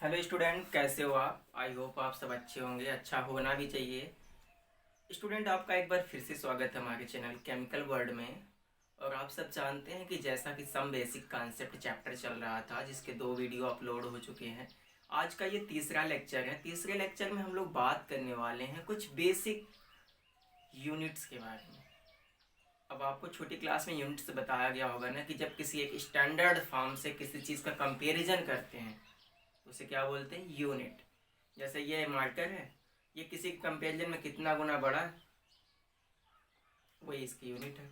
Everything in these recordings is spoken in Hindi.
हेलो स्टूडेंट, कैसे हो आप? आई होप आप सब अच्छे होंगे, अच्छा होना भी चाहिए। स्टूडेंट, आपका एक बार फिर से स्वागत है हमारे चैनल केमिकल वर्ल्ड में। और आप सब जानते हैं कि जैसा कि सम बेसिक कॉन्सेप्ट चैप्टर चल रहा था, जिसके 2 वीडियो अपलोड हो चुके हैं। आज का ये तीसरा लेक्चर है। तीसरे लेक्चर में हम लोग बात करने वाले हैं कुछ बेसिक यूनिट्स के बारे में। अब आपको छोटी क्लास में यूनिट्स बताया गया होगा ना, कि जब किसी एक स्टैंडर्ड फॉर्म से किसी चीज़ का कंपेरिजन करते हैं तो उसे क्या बोलते हैं? यूनिट। जैसे ये मार्कर है, ये किसी के कंपेरिजन में कितना गुना बड़ा है, वही इसकी यूनिट है।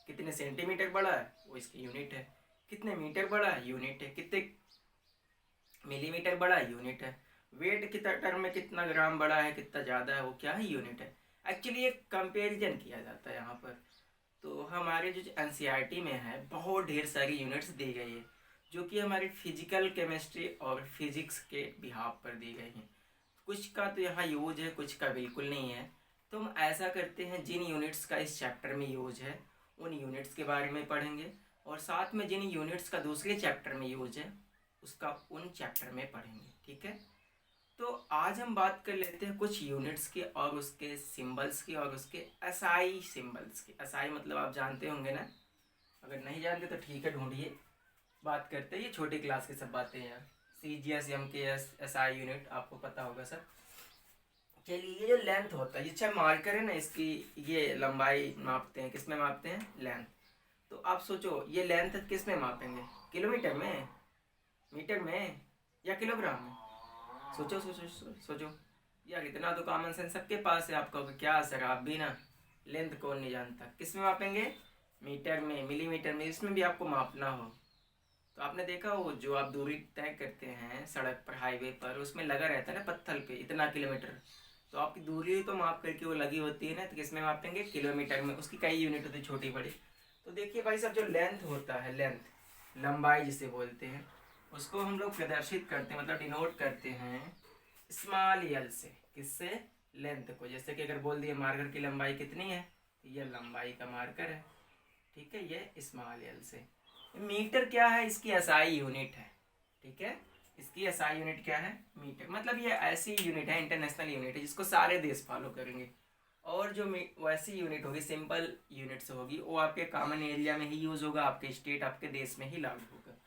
कितने सेंटीमीटर बड़ा है, वो इसकी यूनिट है। कितने मीटर बड़ा है, यूनिट है। कितने मिलीमीटर बड़ा है, यूनिट है। वेट की टर्म में कितना ग्राम बड़ा है, कितना ज़्यादा है, वो क्या है? यूनिट है। एक्चुअली एक कंपेरिजन किया जाता है यहाँ पर। तो हमारे जो एनसीईआरटी में है, बहुत ढेर सारी यूनिट्स दी गई है, जो कि हमारी फिजिकल केमिस्ट्री और फिजिक्स के बिहाव पर दी गई हैं। कुछ का तो यहाँ यूज है, कुछ का बिल्कुल नहीं है। तो हम ऐसा करते हैं, जिन यूनिट्स का इस चैप्टर में यूज है उन यूनिट्स के बारे में पढ़ेंगे, और साथ में जिन यूनिट्स का दूसरे चैप्टर में यूज है उसका उन चैप्टर में पढ़ेंगे। ठीक है? तो आज हम बात कर लेते हैं कुछ यूनिट्स की और उसके सिंबल्स की और उसके एसआई सिंबल्स की। एसआई मतलब आप जानते होंगे ना, अगर नहीं जानते तो ठीक है, ढूंढिए। बात करते हैं, ये छोटी क्लास की सब बातें हैं यार। CGS, MKS, SI यूनिट आपको पता होगा सर। चलिए, ये जो लेंथ होता है, ये अच्छा मार्कर है ना, इसकी ये लंबाई मापते हैं। किस में मापते हैं? लेंथ। तो आप सोचो, ये लेंथ किस में मापेंगे? किलोमीटर में, मीटर में, या किलोग्राम में? सोचो सोचो सोचो। यार इतना तो कॉमन सेंस सबके पास है। आप कहोगे क्या सर, आप भी ना, लेंथ कौन नहीं जानता? किस में मापेंगे? मीटर में, मिलीमीटर में। इसमें भी आपको मापना हो तो आपने देखा हो, जो आप दूरी तय करते हैं सड़क पर, हाईवे पर, उसमें लगा रहता है ना पत्थर पे, इतना किलोमीटर। तो आपकी दूरी तो माप करके वो लगी होती है ना, तो किसमें मापेंगे? किलोमीटर में। उसकी कई यूनिट होती है, छोटी बड़ी। तो देखिए भाई साहब, जो लेंथ होता है, लेंथ लंबाई जिसे बोलते हैं, उसको हम लोग प्रदर्शित करते हैं, मतलब डिनोट करते हैं स्मॉल यल से। किससे? लेंथ को। जैसे कि अगर बोल दिए मार्कर की लंबाई कितनी है, तो ये लंबाई का मार्कर है। ठीक है, ये स्मॉल यल से। मीटर क्या है? इसकी एसआई यूनिट है। ठीक है, इसकी एसआई यूनिट क्या है? मीटर। मतलब ये ऐसी यूनिट है, इंटरनेशनल यूनिट है, जिसको सारे देश फॉलो करेंगे। और जो वैसी यूनिट होगी, सिंपल यूनिट्स होगी, वो आपके कॉमन एरिया में ही यूज होगा, आपके स्टेट, आपके देश में ही लागू होगा।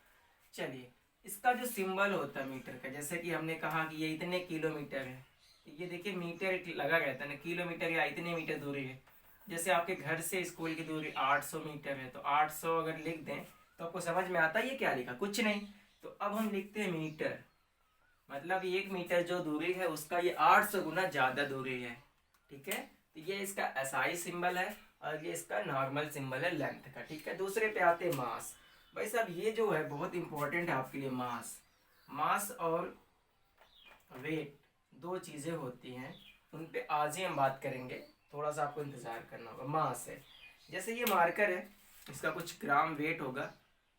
चलिए, इसका जो सिंबल होता है मीटर का, जैसे कि हमने कहा कि ये इतने किलोमीटर है, तो ये देखिए मीटर लगा रहता है ना, किलोमीटर या इतने मीटर दूरी है। जैसे आपके घर से स्कूल की दूरी 800 मीटर है, तो 800 अगर लिख दें तो आपको समझ में आता है ये क्या लिखा? कुछ नहीं। तो अब हम लिखते हैं मीटर। मतलब 1 मीटर जो दूरी है, उसका ये 800 गुना ज़्यादा दूरी है। ठीक है, तो ये इसका एसआई सिंबल है, और ये इसका नॉर्मल सिंबल है लेंथ का। ठीक है, दूसरे पे आते हैं मास। भाई साहब, ये जो है बहुत इंपॉर्टेंट है आपके लिए, मास। मास और वेट दो चीज़ें होती हैं, उन पे आज ही हम बात करेंगे। थोड़ा सा आपको इंतज़ार करना होगा। मास है, जैसे ये मार्कर है, इसका कुछ ग्राम वेट होगा,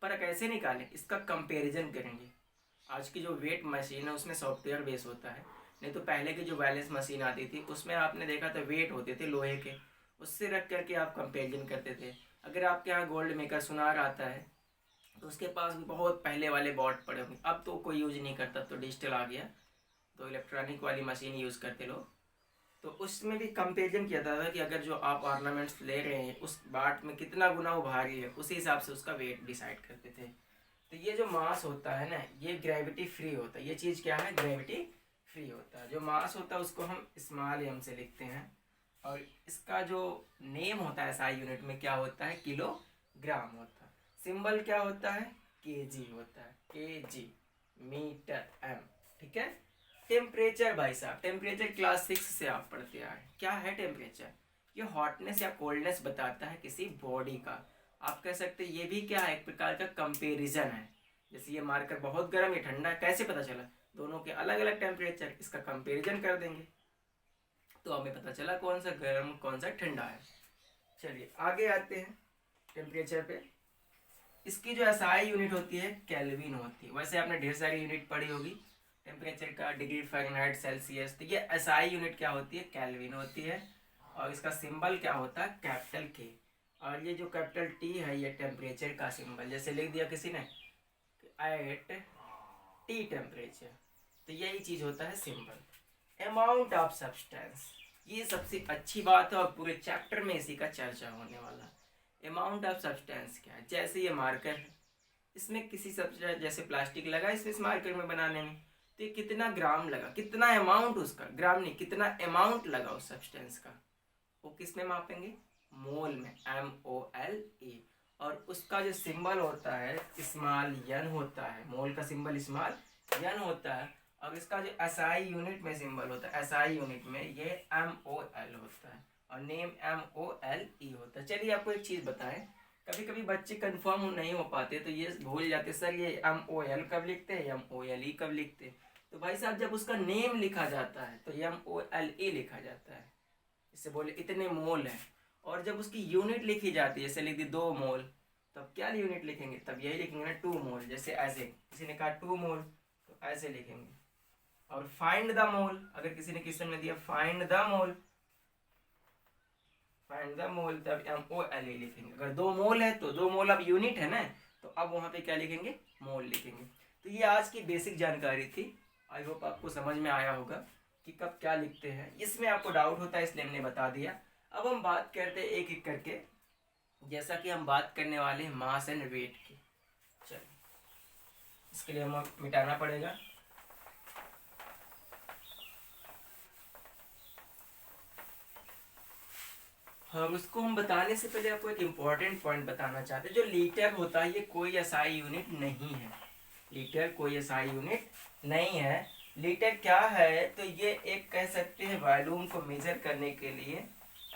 पर कैसे निकालें? इसका कंपैरिजन करेंगे। आज की जो वेट मशीन है उसमें सॉफ्टवेयर बेस होता है, नहीं तो पहले की जो बैलेंस मशीन आती थी उसमें आपने देखा था वेट होते थे लोहे के, उससे रख करके आप कंपेरिजन करते थे। अगर आपके यहाँ गोल्ड मेकर सुनार आता है तो उसके पास भी बहुत पहले वाले बॉट पड़े होंगे। अब तो कोई यूज नहीं करता, तो डिजिटल आ गया, तो इलेक्ट्रॉनिक वाली मशीन यूज़ करते लोग। तो उसमें भी कंपेरिजन किया जाता था कि अगर जो आप ऑर्नामेंट्स ले रहे हैं उस बाट में कितना गुना वो भारी है, उसी हिसाब से उसका वेट डिसाइड करते थे। तो ये जो मास होता है ना, ये ग्रेविटी फ्री होता है। ये चीज़ क्या है? ग्रेविटी फ्री होता है। जो मास होता है उसको हम स्मॉल एम से लिखते हैं, और इसका जो नेम होता है एसआई यूनिट में क्या होता है? किलोग्राम होता है। सिंबल क्या होता है? केजी होता है। KG, meter, M. ठीक है। टेम्परेचर भाई साहब, टेम्परेचर क्लास 6 से आप पढ़ते आए। क्या है टेम्परेचर? ये हॉटनेस या कोल्डनेस बताता है किसी बॉडी का। आप कह सकते हैं ये भी क्या है? एक प्रकार का कंपेरिजन है। जैसे ये मार्कर बहुत गर्म, ये ठंडा, कैसे पता चला? दोनों के अलग अलग टेम्परेचर, इसका कंपेरिजन कर देंगे तो हमें पता चला कौन सा गर्म कौन सा ठंडा है। चलिए आगे आते हैं टेम्परेचर पे। इसकी जो एसआई यूनिट होती है केल्विन होती है। वैसे आपने ढेर सारी यूनिट पढ़ी होगी टेम्परेचर का, डिग्री फ़ारेनहाइट, सेल्सियस। तो ये एसआई यूनिट क्या होती है? केल्विन होती है। और इसका सिंबल क्या होता है? कैपिटल के। और ये जो कैपिटल टी है, ये टेम्परेचर का सिंबल। जैसे लिख दिया किसी ने एट टी टेम्परेचर, तो यही चीज होता है सिंबल। अमाउंट ऑफ सब्सटेंस, ये सबसे अच्छी बात है और पूरे चैप्टर में इसी का चर्चा होने वाला। अमाउंट ऑफ सब्सटेंस क्या है? जैसे ये मार्कर है, इसमें किसी सब्सटेंस जैसे प्लास्टिक लगा इसमें, इस मार्कर में बनाने में, तो ये कितना ग्राम लगा, कितना अमाउंट, उसका ग्राम नहीं, कितना अमाउंट लगा उस सब्सटेंस का, वो किस में मापेंगे? मोल में, MOLE। और उसका जो सिंबल होता है स्मॉल n होता है, मोल का सिंबल स्मॉल n होता है। और इसका जो SI यूनिट में सिंबल होता है, SI यूनिट में ये MOL होता है और नेम MOLE होता है। चलिए आपको एक चीज़ बताएं, कभी कभी बच्चे कंफर्म नहीं हो पाते तो ये भूल जाते, सर ये MOL कब लिखते हैं, MOLE कब लिखते हैं। तो भाई साहब जब उसका नेम लिखा जाता है तो MOLE लिखा जाता है, इससे बोले इतने मोल है। और जब उसकी यूनिट लिखी जाती है, जैसे लिख दी 2 मोल, तब क्या यूनिट लिखेंगे? तब यही लिखेंगे ना 2 मोल। जैसे ऐसे किसी ने कहा 2 मोल तो ऐसे लिखेंगे। और फाइंड द मोल, अगर किसी ने क्वेश्चन में दिया find the mole, find the mole, तब MOLE लिखेंगे। अगर 2 मोल है तो 2 मोल अब यूनिट है ना, तो अब वहां पे क्या लिखेंगे? मोल लिखेंगे। तो ये आज की बेसिक जानकारी थी, आई होप आपको समझ में आया होगा कि कब क्या लिखते हैं। इसमें आपको डाउट होता है इसलिए हमने बता दिया। अब हम बात करते हैं एक एक करके, जैसा कि हम बात करने वाले हैं मास एंड वेट की। चलिए इसके लिए हमें मिटाना पड़ेगा। और उसको हम बताने से पहले आपको एक इम्पॉर्टेंट पॉइंट बताना चाहते हैं। जो लीटर होता है ये कोई SI यूनिट नहीं है, लीटर कोई SI यूनिट नहीं है। लीटर क्या है? तो ये एक कह सकते हैं वॉल्यूम को मेजर करने के लिए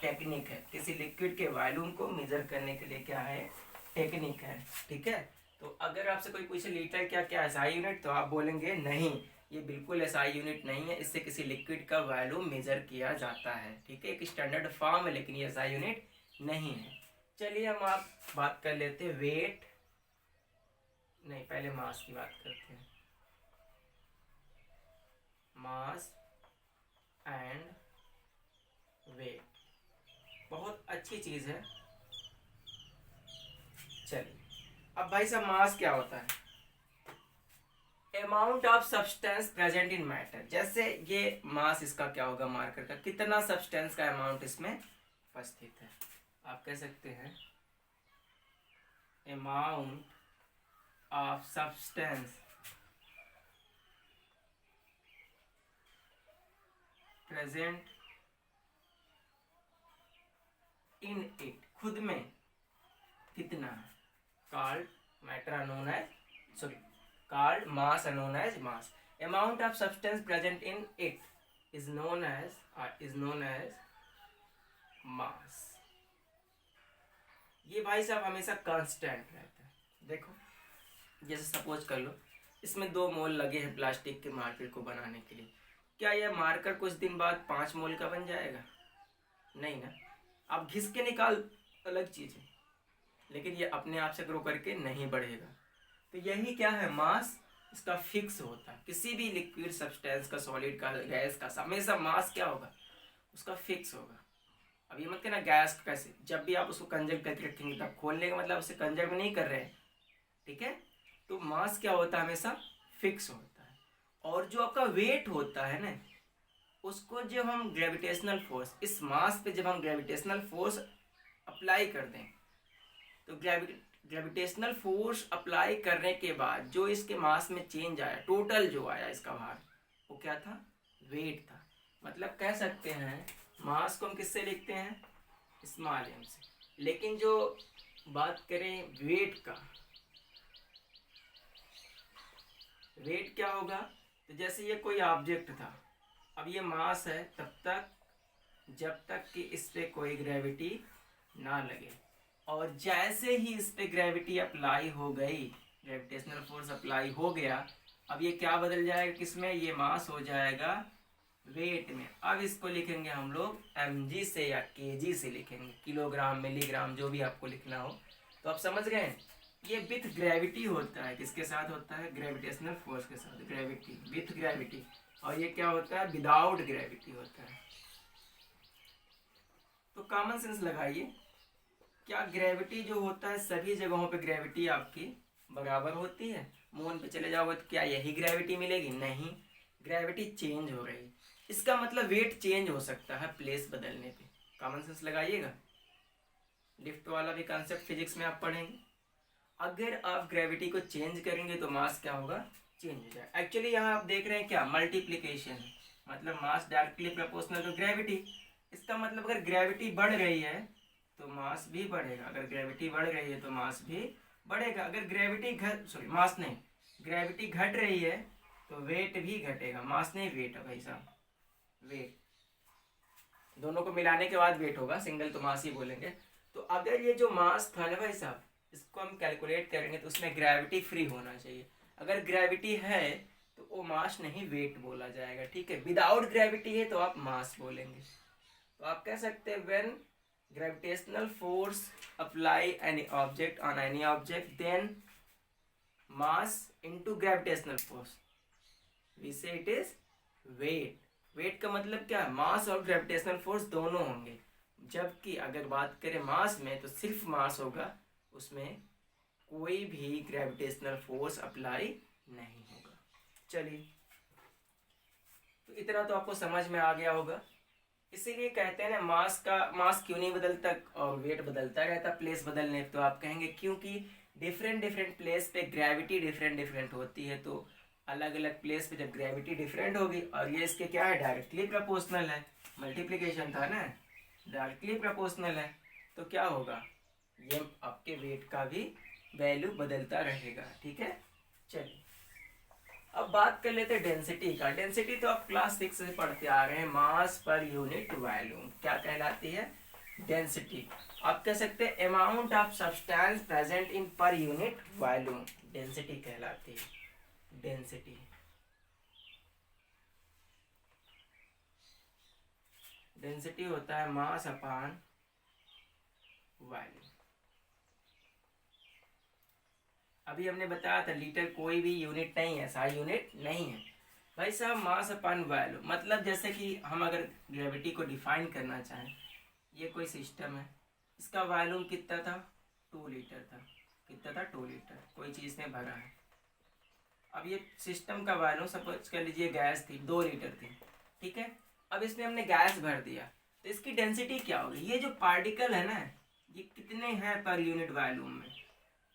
टेक्निक है। किसी लिक्विड के वॉल्यूम को मेजर करने के लिए क्या है? टेक्निक है, ठीक है। तो अगर आपसे कोई पूछे लीटर क्या क्या SI यूनिट, तो आप बोलेंगे नहीं, ये बिल्कुल SI यूनिट नहीं है, इससे किसी लिक्विड का वॉल्यूम मेजर किया जाता है, ठीक है। एक स्टैंडर्ड फॉर्म है लेकिन ये SI यूनिट नहीं है। चलिए हम आप बात कर लेते हैं वेट, नहीं पहले मास की बात करते हैं। मास एंड वेट बहुत अच्छी चीज है। चलिए अब भाई साहब मास क्या होता है? Amount of substance present in matter. जैसे ये मास इसका क्या होगा? मार्कर का कितना सब्सटेंस का अमाउंट इसमें उपस्थित है। आप कह सकते हैं amount of substance present in it, खुद में कितना है, called matter known as, sorry called mass are known as mass. Amount of substance present in it is known as mass. ये भाई साहब हमेशा कांस्टेंट रहता है। देखो जैसे सपोज कर लो इसमें 2 मोल लगे हैं प्लास्टिक के मार्कर को बनाने के लिए, क्या यह मार्कर कुछ दिन बाद 5 मोल का बन जाएगा? नहीं ना। आप घिस के निकाल अलग चीज है, लेकिन ये अपने आप से ग्रो करके नहीं बढ़ेगा। तो यही क्या है? मास इसका फिक्स होता है। किसी भी लिक्विड सब्सटेंस का, सॉलिड का, गैस का, हमेशा मास क्या होगा? उसका फिक्स होगा। अब ये मत कहना गैस का कैसे, जब भी आप उसको कंजर्व करके रखेंगे तब खोलने का मतलब उसे कंजर्व नहीं कर रहे हैं, ठीक है। तो मास क्या होता है? हमेशा फिक्स होता है। और जो आपका वेट होता है ना, उसको जब हम ग्रेविटेशनल फोर्स, इस मास पे जब हम ग्रेविटेशनल फोर्स अप्लाई कर दें, तो ग्रेविटेशनल फोर्स अप्लाई करने के बाद जो इसके मास में चेंज आया, टोटल जो आया इसका भार, वो क्या था? वेट था। मतलब कह सकते हैं मास को हम किससे लिखते हैं? स्मॉल m से। लेकिन जो बात करें वेट का, वेट क्या होगा? तो जैसे ये कोई ऑब्जेक्ट था, अब ये मास है तब तक जब तक कि इस पे कोई ग्रेविटी ना लगे, और जैसे ही इस पे ग्रेविटी अप्लाई हो गई, ग्रेविटेशनल फोर्स अप्लाई हो गया, अब ये क्या बदल जाएगा? किसमें? ये मास हो जाएगा वेट में। अब इसको लिखेंगे हम लोग mg से या kg से लिखेंगे, किलोग्राम, मिलीग्राम, जो भी आपको लिखना हो। तो आप समझ गए, ये विथ ग्रेविटी होता है। किसके साथ होता है? ग्रेविटेशनल फोर्स के साथ, ग्रेविटी, विथ ग्रेविटी। और ये क्या होता है? विदाउट ग्रेविटी होता है। तो कॉमन सेंस लगाइए, क्या ग्रेविटी जो होता है सभी जगहों पे ग्रेविटी आपकी बराबर होती है? मून पे चले जाओगे तो क्या यही ग्रेविटी मिलेगी? नहीं, ग्रेविटी चेंज हो रही है, इसका मतलब वेट चेंज हो सकता है प्लेस बदलने पे। कॉमन सेंस लगाइएगा, लिफ्ट वाला भी कॉन्सेप्ट फिजिक्स में आप पढ़ेंगे। अगर आप ग्रेविटी को चेंज करेंगे तो मास क्या होगा, चेंज हो जाएगा। एक्चुअली यहाँ आप देख रहे हैं क्या, मल्टीप्लीकेशन, मतलब मास डायरेक्टली प्रोपोर्शनल टू ग्रेविटी। इसका मतलब अगर ग्रेविटी बढ़ रही है तो मास भी बढ़ेगा, अगर ग्रेविटी बढ़ रही है तो मास भी बढ़ेगा। अगर ग्रेविटी मास नहीं, ग्रेविटी घट रही है तो वेट भी घटेगा। मास नहीं, वेट है भाई साहब, वेट। दोनों को मिलाने के बाद वेट होगा, सिंगल तो मास ही बोलेंगे। तो अगर ये जो मास था ना भाई साहब, इसको हम कैलकुलेट करेंगे तो उसमें ग्रेविटी फ्री होना चाहिए। अगर ग्रेविटी है तो वो मास नहीं, वेट बोला जाएगा, ठीक है। विदाउट ग्रेविटी है तो आप मास बोलेंगे। तो आप कह सकते हैं when gravitational force apply any object on any object then mass into gravitational force, we say it is weight. Weight का मतलब क्या है, मास और ग्रेविटेशनल फोर्स दोनों होंगे। जबकि अगर बात करें मास में तो सिर्फ मास होगा, उसमें कोई भी ग्रेविटेशनल फोर्स अप्लाई नहीं होगा। चलिए, तो इतना तो आपको समझ में आ गया होगा। इसीलिए कहते हैं ना, मास क्यों नहीं बदलता और वेट बदलता रहता प्लेस बदलने। तो आप कहेंगे क्योंकि डिफरेंट डिफरेंट प्लेस पे ग्रेविटी डिफरेंट डिफरेंट होती है। तो अलग अलग प्लेस पे जब ग्रेविटी डिफरेंट होगी, और ये इसके क्या है, डायरेक्टली प्रोपोर्शनल है, मल्टीप्लिकेशन था ना, डायरेक्टली प्रोपोर्शनल है, तो क्या होगा, ये आपके वेट का भी वैल्यू बदलता रहेगा, ठीक है। चलिए, अब बात कर लेते हैं डेंसिटी का। डेंसिटी तो आप क्लास 6 से पढ़ते आ रहे हैं, मास पर यूनिट वॉल्यूम क्या कहलाती है, डेंसिटी। आप कह सकते हैं amount of substance present in per unit volume, density कहलाती है। डेंसिटी, डेंसिटी होता है मास अपॉन वॉल्यूम। अभी हमने बताया था लीटर कोई भी यूनिट नहीं है, SI यूनिट नहीं है भाई साहब। मास अपॉन वॉल्यूम मतलब जैसे कि हम अगर ग्रेविटी को डिफाइन करना चाहें, ये कोई सिस्टम है, इसका वॉल्यूम कितना था, 2 लीटर था। कितना था, 2 लीटर, कोई चीज़ में भरा है। अब ये सिस्टम का वॉल्यूम सपोज कर लीजिए गैस थी, 2 लीटर थी, ठीक है। अब इसमें हमने गैस भर दिया तो इसकी डेंसिटी क्या होगी, ये जो पार्टिकल है ना, ये कितने हैं पर यूनिट वॉल्यूम में,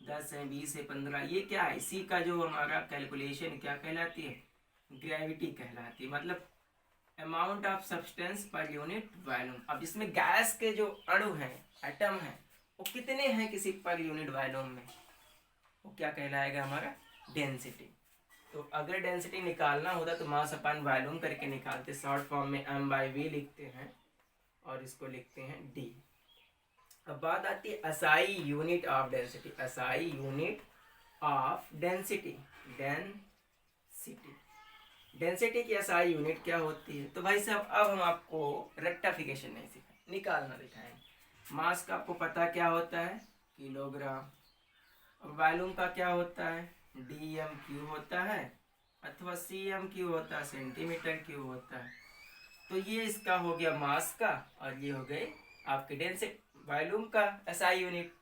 10 है, 20 है, 15, ये क्या है, इसी का जो हमारा कैलकुलेशन क्या कहलाती है, ग्रेविटी कहलाती है। मतलब amount of substance per unit volume. अब इसमें गैस के जो अणु हैं, एटम हैं, वो कितने हैं किसी पर यूनिट वॉल्यूम में, वो क्या कहलाएगा, हमारा डेंसिटी। तो अगर डेंसिटी निकालना होता तो मास अपॉन वॉल्यूम करके निकालते, शॉर्ट फॉर्म में m/v लिखते हैं और इसको लिखते हैं d। अब बात आती है SI unit of density, SI unit of density, density, density की SI यूनिट क्या होती है। तो भाई साहब अब हम आपको रेक्टिफिकेशन नहीं सिखाएं, निकालना दिखाएंगे। मास का आपको पता क्या होता है, किलोग्राम। और वॉल्यूम का क्या होता है, dm³ होता है, अथवा cm³ होता है, सेंटीमीटर क्यूब होता है। तो ये इसका हो गया मास का, और ये हो गए आपके डेंसिटी, वॉल्यूम का SI यूनिट।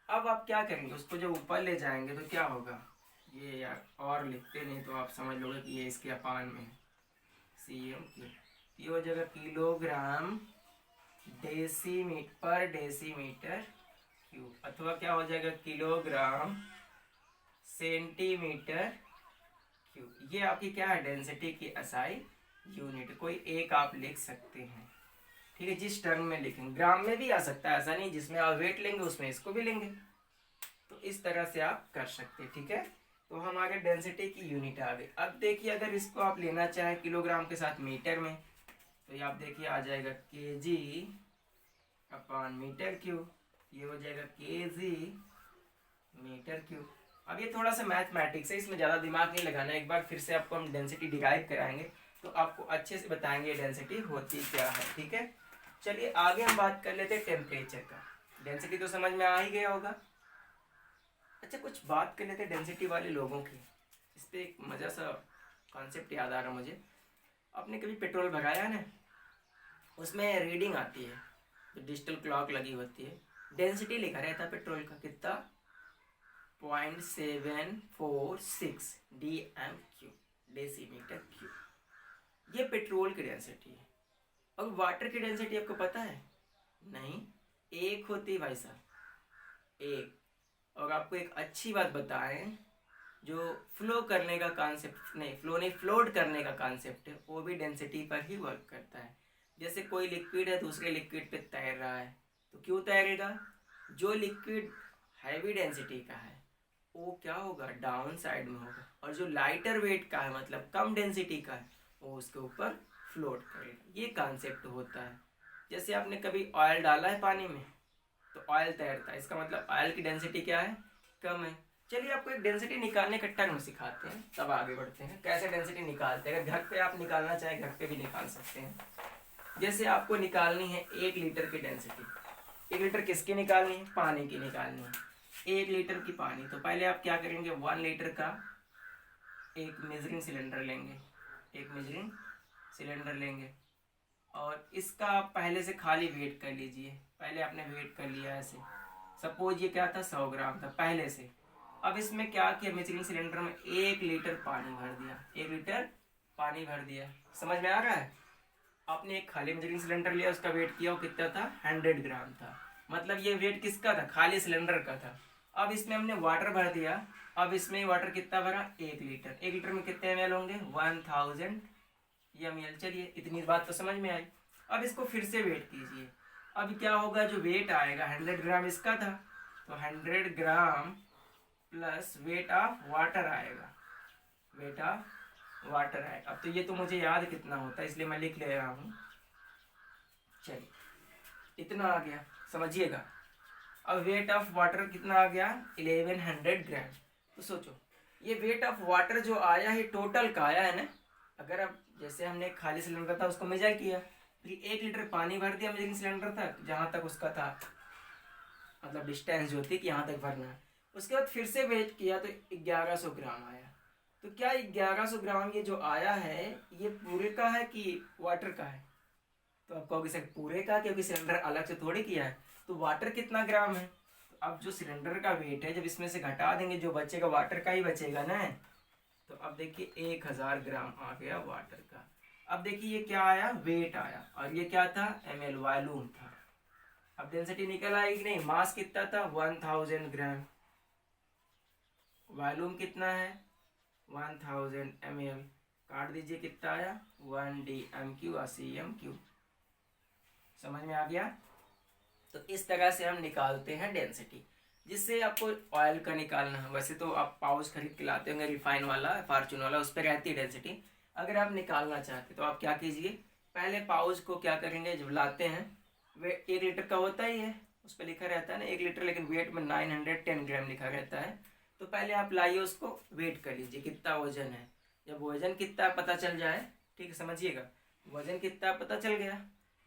अब आप क्या करेंगे, उसको जब ऊपर ले जाएंगे तो क्या होगा, ये यार और लिखते नहीं तो आप समझ लोगे कि ये इसके अपान में cm³, ये हो जाएगा किलोग्राम डेसीमीटर पर डेसीमीटर क्यूब, अथवा क्या हो जाएगा किलोग्राम सेंटीमीटर क्यूब। ये आपकी क्या है, डेंसिटी की SI यूनिट। कोई एक आप लिख सकते हैं, ठीक है, जिस टर्म में लिखेंगे। ग्राम में भी आ सकता है, ऐसा नहीं, जिसमें आप वेट लेंगे उसमें इसको भी लेंगे। तो इस तरह से आप कर सकते हैं, ठीक है। तो हमारे डेंसिटी की यूनिट आ गई। अब देखिए अगर इसको आप लेना चाहें किलोग्राम के साथ मीटर में, तो ये आप देखिए आ जाएगा kg अपॉन मीटर क्यूब, ये हो जाएगा kg मीटर क्यूब। अब ये थोड़ा सा मैथमेटिक्स है, इसमें ज़्यादा दिमाग नहीं लगाना। एक बार फिर से आपको हम डेंसिटी डिराइव कराएंगे तो आपको अच्छे से बताएंगे डेंसिटी होती क्या है, ठीक है। चलिए आगे हम बात कर लेते हैं टेम्परेचर का। डेंसिटी तो समझ में आ ही गया होगा। अच्छा, कुछ बात कर लेते हैं डेंसिटी वाले लोगों की। इस पर एक मज़ा सा कॉन्सेप्ट याद आ रहा मुझे। आपने कभी पेट्रोल भराया है ना, उसमें रीडिंग आती है, तो डिजिटल क्लॉक लगी होती है, डेंसिटी लिखा रहता है पेट्रोल का, कितना, 0.746 dm³, डेसीमीटर क्यूब। ये पेट्रोल की डेंसिटी है। और वाटर की डेंसिटी आपको पता है? नहीं, एक होती है भाई साहब, एक। और आपको एक अच्छी बात बताएं, जो फ्लो करने का कॉन्सेप्ट, नहीं फ्लो नहीं, फ्लोट करने का कॉन्सेप्ट है, वो भी डेंसिटी पर ही वर्क करता है। जैसे कोई लिक्विड है दूसरे लिक्विड पे तैर रहा है, तो क्यों तैरेगा? जो लिक्विड हैवी डेंसिटी का है वो क्या होगा, डाउन साइड में होगा, और जो लाइटर वेट का है मतलब कम डेंसिटी का है वो उसके ऊपर फ्लोट करेगा। ये कॉन्सेप्ट होता है। जैसे आपने कभी ऑयल डाला है पानी में तो ऑयल तैरता है, इसका मतलब ऑयल की डेंसिटी क्या है, कम है। चलिए आपको एक डेंसिटी निकालने का टर्म सिखाते हैं, तब आगे बढ़ते हैं कैसे डेंसिटी निकालते हैं। अगर घर पे आप निकालना चाहें घर पे भी निकाल सकते हैं। जैसे आपको निकालनी है 1 लीटर की डेंसिटी। 1 लीटर किसकी निकालनी है? पानी की निकालनी है। 1 लीटर की पानी, तो पहले आप क्या करेंगे, 1 लीटर का एक मेजरिंग सिलेंडर लेंगे, एक मेजरिंग सिलेंडर लेंगे, और इसका आप पहले से खाली वेट कर लीजिए। पहले आपने वेट कर लिया ऐसे, सपोज ये क्या था, 100 ग्राम था पहले से। अब इसमें क्या किया, मेजरिंग सिलेंडर में 1 लीटर पानी भर दिया, 1 लीटर पानी भर दिया। समझ में आ रहा है? आपने एक खाली मेजरिंग सिलेंडर लिया, उसका वेट किया, वो कितना था, 100 ग्राम था। मतलब ये वेट किसका था, खाली सिलेंडर का था। अब इसमें हमने वाटर भर दिया। अब इसमें वाटर कितना भरा, 1 लीटर। 1 लीटर में कितने ml होंगे, 1000 ml। चलिए इतनी बात तो समझ में आई। अब इसको फिर से वेट कीजिए। अब क्या होगा, जो वेट आएगा 100 ग्राम इसका था, तो 100 gram plus weight of water आएगा, वेट ऑफ वाटर आएगा। अब तो ये तो मुझे याद कितना होता है इसलिए मैं लिख ले रहा हूँ। चलिए इतना आ गया, समझिएगा। अब वेट ऑफ वाटर कितना आ गया, 1100 ग्राम। तो सोचो ये वेट ऑफ वाटर जो आया है टोटल का आया है ना। अगर अब जैसे हमने खाली सिलेंडर था उसको मेजर किया, फिर 1 लीटर पानी भर दिया मेजरिंग सिलेंडर तक जहाँ तक उसका था, मतलब डिस्टेंस जो थी कि यहाँ तक भरना है। उसके बाद फिर से वेट किया तो 1100 ग्राम आया। तो क्या 1100 ग्राम ये जो आया है ये पूरे का है कि वाटर का है? तो आप कहोगे सर पूरे का, क्योंकि सिलेंडर अलग से थोड़ी किया है। तो वाटर कितना ग्राम है, तो अब जो सिलेंडर का वेट है जब इसमें से घटा देंगे जो बचेगा वाटर का ही बचेगा ना। तो अब देखिए 1000 ग्राम आ गया वाटर का। अब देखिए ये क्या आया, वेट आया, और ये क्या था, ml वॉल्यूम था। अब डेंसिटी निकल आएगी नहीं, मास कितना था, 1000 ग्राम। वॉल्यूम कितना है, 1000 ml। काट दीजिए कितना आया, 1 dm³ cm³। समझ में आ गया? तो इस तरह से हम निकालते हैं डेंसिटी। जिससे आपको ऑयल का निकालना है, वैसे तो आप पाउच खरीद के लाते होंगे रिफाइन वाला, फॉर्चून वाला, उस पर रहती है डेंसिटी। अगर आप निकालना चाहते तो आप क्या कीजिए, पहले पाउच को क्या करेंगे, जब लाते हैं वे 1 लीटर का होता ही है, उस पर लिखा रहता है ना 1 लीटर, लेकिन वेट में 910 ग्राम लिखा रहता है। तो पहले आप लाइए उसको, वेट कर लीजिए कितना वजन है। जब वजन कितना पता चल जाए, ठीक है समझिएगा, वजन कितना पता चल गया,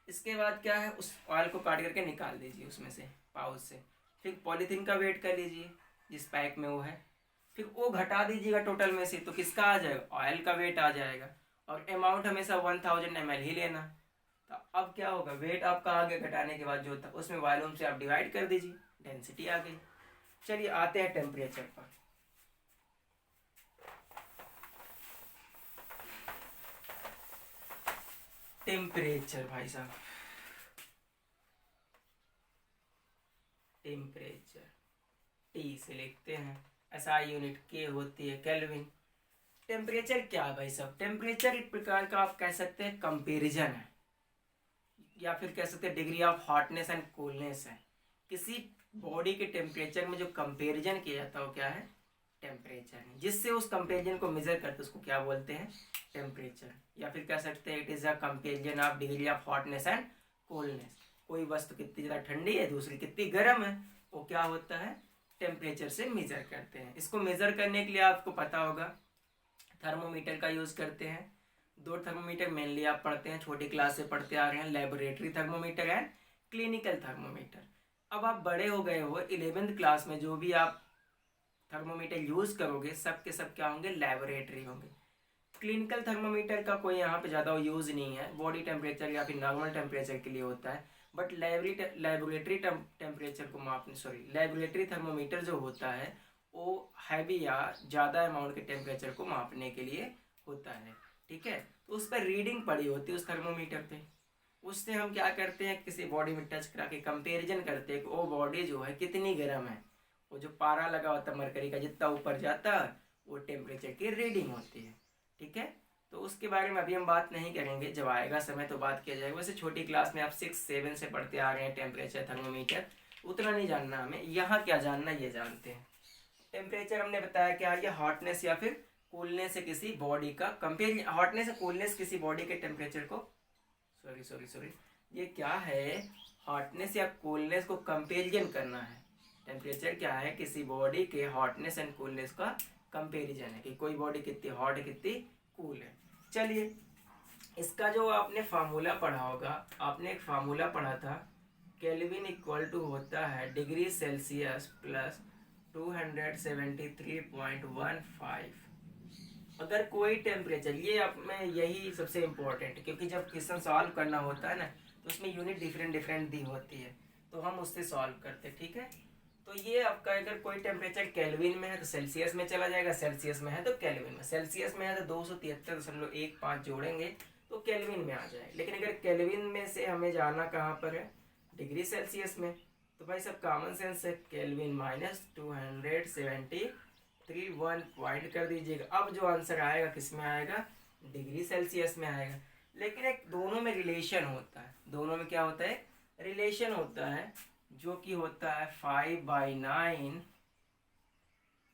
इसके बाद क्या है, उस ऑयल को काट करके निकाल दीजिए उसमें से, पाउच से। फिर पॉलीथीन का वेट कर लीजिए जिस पैक में वो है, फिर वो घटा दीजिएगा टोटल में से, तो किसका आ जाएगा, ऑयल का वेट आ जाएगा। और अमाउंट हमेशा 1000 ml ही लेना। तो अब क्या होगा, वेट आपका आगे घटाने के बाद जो था उसमें वॉल्यूम से आप डिवाइड कर दीजिए, डेंसिटी आ गई। चलिए आते हैं टेम्परेचर पर। टेम्परेचर भाई साहब, टेम्परेचर टी से लिखते हैं, SI यूनिट के होती है केल्विन। टेम्परेचर क्या है भाई साहब, टेम्परेचर एक प्रकार का आप कह सकते हैं कंपेरिजन है, या फिर कह सकते हैं degree of hotness and coolness है। किसी बॉडी के टेम्परेचर में जो कंपेरिजन किया जाता है वो क्या है, टेम्परेचर है। जिससे उस कंपेरिजन को मेजर करते उसको क्या बोलते हैं, टेम्परेचर। या फिर कह सकते हैं it is a comparison of degree of hotness and coldness. कोई वस्तु कितनी ज़्यादा ठंडी है दूसरी कितनी गर्म है, वो क्या होता है, टेम्परेचर से मेजर करते हैं। इसको मेजर करने के लिए आपको पता होगा थर्मोमीटर का यूज़ करते हैं। 2 थर्मोमीटर मेनली आप पढ़ते हैं, छोटी क्लास से पढ़ते आ रहे हैं, laboratory thermometer and clinical thermometer. अब आप बड़े हो गए हो, 11th क्लास में जो भी आप थर्मोमीटर यूज़ करोगे सब के सब क्या होंगे, लेबोरेटरी होंगे। क्लिनिकल थर्मोमीटर का कोई यहाँ पे ज़्यादा यूज़ नहीं है, बॉडी टेम्परेचर या फिर नॉर्मल टेम्परेचर के लिए होता है। बट लेबोरेटरी टेम्परेचर को मापने, लेबोरेटरी थर्मोमीटर जो होता है वो हैवी या ज़्यादा अमाउंट के टेम्परेचर को मापने के लिए होता है। ठीक है। तो उस पर रीडिंग पड़ी होती है उस थर्मोमीटर पे, उससे हम क्या करते हैं किसी बॉडी में टच करा के कंपेरिजन करते हैं कि वो बॉडी जो है कितनी गर्म है। वो जो पारा लगा होता है मरकरी का जितना ऊपर जाता है वो टेम्परेचर की रीडिंग होती है। ठीक है, तो उसके बारे में अभी हम बात नहीं करेंगे, जब आएगा समय तो बात किया जाएगा। वैसे छोटी क्लास में आप 6-7 से पढ़ते आ रहे हैं टेम्परेचर थर्मोमीटर, उतना नहीं जानना हमें। यहाँ क्या जानना ये जानते हैं। टेम्परेचर हमने बताया क्या, ये हॉटनेस या फिर कूलनेस से किसी बॉडी का कंपेयर, हॉटनेस या कूलनेस किसी बॉडी के टेम्परेचर को, सॉरी ये क्या है, हॉटनेस या कूलनेस को कंपेरिजन करना है। टेम्परेचर क्या है, किसी बॉडी के हॉटनेस एंड कूलनेस का कंपेरिजन है कि कोई बॉडी कितनी हॉट है कितनी कूल है। चलिए, इसका जो आपने फार्मूला पढ़ा होगा, आपने एक फार्मूला पढ़ा था, केल्विन इक्वल टू होता है डिग्री सेल्सियस प्लस 273.15। अगर कोई टेम्परेचर, ये आप में यही सबसे इम्पोर्टेंट, क्योंकि जब क्वेश्चन सॉल्व करना होता है ना तो उसमें यूनिट डिफरेंट डिफरेंट दी होती है, तो हम उससे सॉल्व करते हैं। ठीक है, तो ये आपका अगर कोई टेम्परेचर केल्विन में है तो सेल्सियस में चला जाएगा, सेल्सियस में है तो केल्विन में, सेल्सियस में है तो 273.15 जोड़ेंगे तो केल्विन में आ जाए। लेकिन अगर केल्विन में से हमें जाना कहाँ पर है, डिग्री सेल्सियस में, तो भाई सब कॉमन सेंस है, केल्विन माइनस 273 1 पॉइंट कर दीजिएगा। अब जो आंसर आएगा किस में आएगा, डिग्री सेल्सियस में आएगा। लेकिन एक दोनों में रिलेशन होता है, दोनों में क्या होता है, रिलेशन होता है, जो कि होता है 5/9,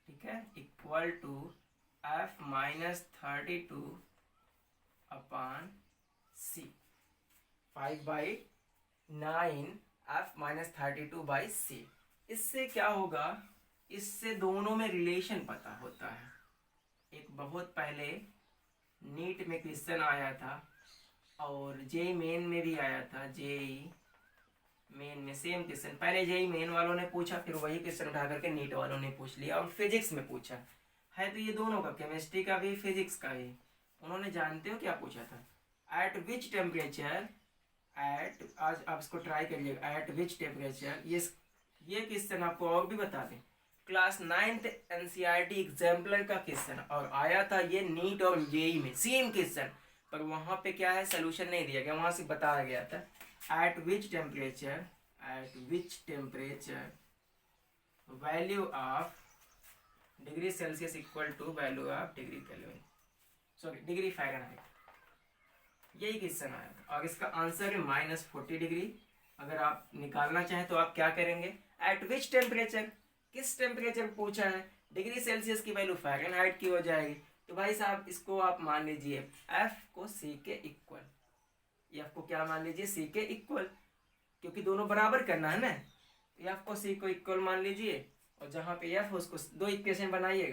ठीक है, इक्वल टू F-32/C। 5/9 F-32/C। इससे क्या होगा, इससे दोनों में रिलेशन पता होता है। एक बहुत पहले नीट में क्वेश्चन आया था और जेई मेन में भी आया था, जेई मेन में सेम क्वेश्चन, पहले जेई मेन वालों ने पूछा, फिर वही क्वेश्चन उठा करके नीट वालों ने पूछ लिया, और फिजिक्स में पूछा है, तो ये दोनों का, केमिस्ट्री का भी फिजिक्स का भी। उन्होंने जानते हो क्या पूछा था, एट विच टेम्परेचर, एट, आज आप इसको ट्राई करिएगा, एट विच टेम्परेचर, ये क्वेश्चन आपको और भी बता दें, क्लास 9th एनसीईआरटी एग्जाम्पलर का क्वेश्चन, और आया था ये नीट और जेई में सेम क्वेश्चन, पर वहां पे क्या है, सोल्यूशन नहीं दिया गया, वहां से बताया गया था at which temperature value of degree Celsius equal to value of degree Kelvin, sorry degree Fahrenheit, यही क्वेश्चन आया था। और इसका आंसर है -40 डिग्री। अगर आप निकालना चाहें तो आप क्या करेंगे, एट विच टेम्परेचर, किस टेम्परेचर पूछा है, डिग्री सेल्सियस की वैल्यू फ़ारेनहाइट की हो जाएगी, तो भाई साहब इसको आप मान लीजिए एफ को सी के इक्वल, एफ को क्या मान लीजिए, सी के इक्वल, क्योंकि दोनों बराबर करना है ना, एफ को सी को इक्वल मान लीजिए, और जहां पे एफ उसको दो इक्वेशन बनाइएगा।